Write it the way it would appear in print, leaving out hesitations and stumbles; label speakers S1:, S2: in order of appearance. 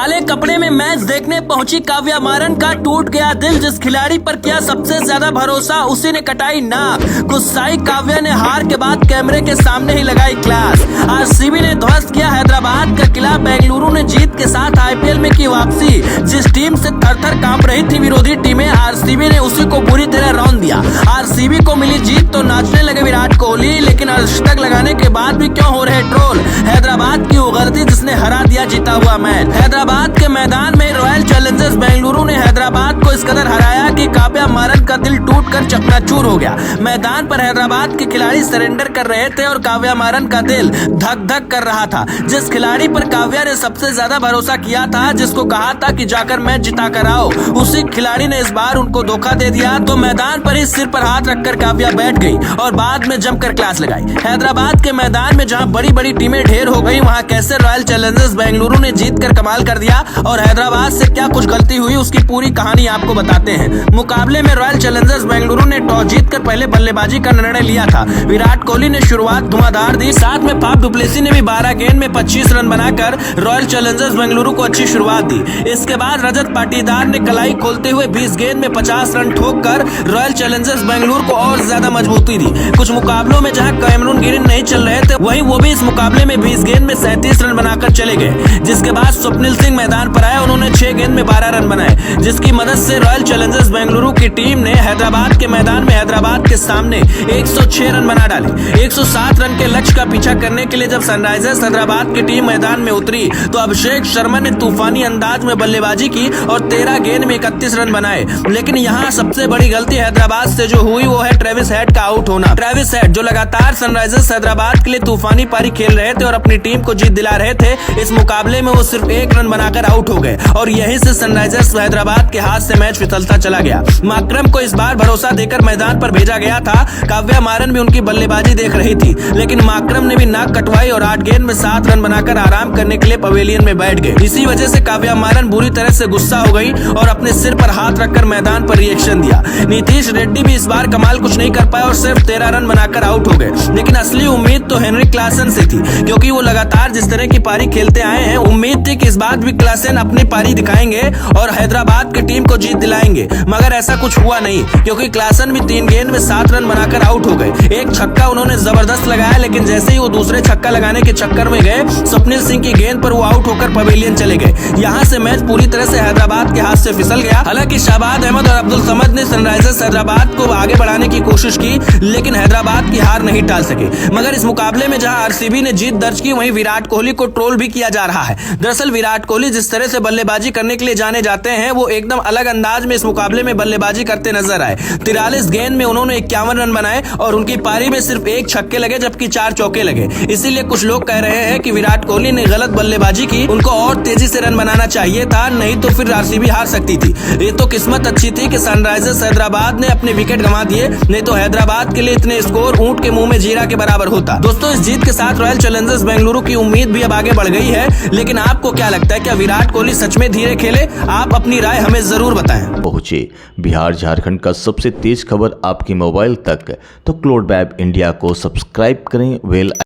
S1: काले कपड़े में मैच देखने पहुंची काव्या मारन का टूट गया दिल। जिस खिलाड़ी पर किया सबसे ज्यादा भरोसा उसी ने कटाई नाक। गुस्साई काव्या ने हार के बाद कैमरे के सामने ही लगाई क्लास। आरसीबी ने ध्वस्त किया हैदराबाद का किला। बेंगलुरु ने जीत के साथ आईपीएल में की वापसी। जिस टीम से थर-थर कांप रही थी विरोधी टीमें, आरसीबी ने उसी को बुरी तरह रौंद दिया। आरसीबी को मिली जीत तो नाचने लगे विराट कोहली, लेकिन अर्धशतक लगाने के बाद भी क्यों हो रहे ट्रोल। हैदराबाद की उगरती जिसने हरा दिया जीता हुआ मैच। हैदराबाद के मैदान में रॉयल चैलेंजर्स बेंगलुरु ने हैदराबाद को इस कदर हराया कि काव्या मारन का दिल टूटकर चकनाचूर हो गया। मैदान पर हैदराबाद के खिलाड़ी सरेंडर कर रहे थे और काव्या मारन का दिल धक धक कर रहा था। जिस खिलाड़ी पर काव्या ने सबसे ज्यादा भरोसा किया था, जिसको कहा था कि जाकर मैच जिता कर आओ, उसी खिलाड़ी ने इस बार उनको धोखा दे दिया। तो मैदान पर ही सिर पर हाथ रखकर काव्या बैठ गई और बाद में जमकर क्लास लगाई। हैदराबाद के मैदान में जहां बड़ी बड़ी टीमें ढेर हो गई, वहां कैसे रॉयल चैलेंजर्स बेंगलुरु ने जीत कर कमाल कर दिया और हैदराबाद से क्या कुछ गलती हुई उसकी पूरी कहानी आपको बताते हैं। मुकाबले में रॉयल चैलेंजर्स बेंगलुरु ने टॉस जीतकर पहले बल्लेबाजी का निर्णय लिया था। विराट कोहली ने शुरुआत धुआंधार दी, साथ में फाफ डु प्लेसी ने भी 12 गेंद में 25 रन बनाकर रॉयल चैलेंजर्स बेंगलुरु को अच्छी शुरुआत दी। इसके बाद रजत पाटीदार ने कलाई खोलते हुए 20 गेंद में 50 रन ठोककर रॉयल चैलेंजर्स बेंगलुरु को और ज्यादा मजबूती दी। कुछ मुकाबलों में जहां कैमरून ग्रीन नहीं चल रहे थे, वहीं वो भी इस मुकाबले में 20 गेंद में 37 रन बनाकर चले गए। जिसके बाद स्वप्निल सिंह मैदान पर आए, उन्होंने 6 गेंद में 12 रन बनाए, जिसकी मदद से रॉयल चैलेंजर्स बेंगलुरु की टीम ने हैदराबाद के मैदान में हैदराबाद के सामने 106 रन बना डाले। 107 रन के लक्ष्य का पीछा करने के लिए जब सनराइजर्स हैदराबाद की टीम मैदान में उतरी तो अभिषेक शर्मा ने तूफानी अंदाज में बल्लेबाजी की और 13 गेंद में 31 रन बनाए। लेकिन यहाँ सबसे बड़ी गलती हैदराबाद से जो हुई वो है ट्रेविस हेड का आउट होना। ट्रेविस हेड जो लगातार सनराइजर्स हैदराबाद के लिए तूफानी पारी खेल रहे थे और अपनी टीम को जीत दिला रहे थे, इस मुकाबले में वो सिर्फ 1 रन बनाकर आउट हो गए और यहीं से सनराइजर्स हैदराबाद के हाथ से मैच फिसलता चला गया। माकरम को इस बार भरोसा देकर मैदान पर भेजा गया था। काव्या मारन भी उनकी बल्लेबाजी देख रही थी, लेकिन माकरम ने भी नाक कटवाई और 8 गेंद में 7 रन बनाकर आराम करने के लिए पवेलियन में बैठ गए। इसी वजह से काव्या मारन बुरी तरह से गुस्सा हो गई और अपने सिर पर हाथ रखकर मैदान पर रिएक्शन दिया। नीतीश रेड्डी भी इस बार कमाल कुछ नहीं कर पाए और सिर्फ 13 रन बनाकर आउट हो गए। लेकिन असली उम्मीद तो हेनरिक क्लासन से थी, क्योंकि वो लगातार जिस तरह की पारी खेलते आए हैं, उम्मीद थी कि इस बार भी क्लासन अपनी पारी दिखाएंगे और हैदराबाद की टीम को जीत दिलाएंगे। मगर ऐसा कुछ हुआ नहीं, क्योंकि क्लासन भी 3 गेंद में 7 रन बनाकर आउट हो गए। एक छक्का उन्होंने जबरदस्त लगाया, लेकिन जैसे ही वो दूसरे छक्का लगाने के चक्कर में गए, स्वप्निल सिंह की गेंद पर वो आउट होकर पवेलियन चले गए। यहाँ से मैच पूरी तरह से हैदराबाद के हाथ से फिसल गया। हालांकि शाबाद अहमद और अब्दुल समद ने सनराइजर्स हैदराबाद को आगे बढ़ाने की कोशिश की, लेकिन हैदराबाद की हार नहीं टाल सके। मगर इस मुकाबले में जहां आरसीबी ने जीत दर्ज की, वहीं विराट कोहली को ट्रोल भी किया जा रहा है। दरअसल विराट कोहली जिस तरह से बल्लेबाजी करने के लिए जाने जाते हैं, वो एकदम अलग अंदाज में इस मुकाबले में बल्लेबाजी करते नजर आए। 43 गेंद में उन्होंने 51 रन बनाए और उनकी पारी में सिर्फ 1 छक्के लगे, जबकि 4 चौके लगे। इसीलिए कुछ लोग कह रहे हैं कि विराट कोहली ने गलत बल्लेबाजी की, उनको और तेजी से रन बनाना चाहिए था, नहीं तो फिर आरसीबी हार सकती थी। ये तो किस्मत अच्छी थी कि सनराइजर्स हैदराबाद ने अपने विकेट गंवा दिए, नहीं तो हैदराबाद के लिए इतने स्कोर ऊंट के मुंह में जीरा के बराबर होता। दोस्तों, इस जीत के साथ रॉयल चैलेंजर्स बेंगलुरु की उम्मीद भी अब आगे बढ़ गई है। लेकिन आपको क्या लगता है, क्या विराट कोहली सच में धीरे खेले? आप अपनी राय हमें जरूर बताएं।
S2: पहुंचे बिहार झारखंड का सबसे तेज खबर आपके मोबाइल तक, तो क्लोड वेब इंडिया को सब्सक्राइब करें, बेल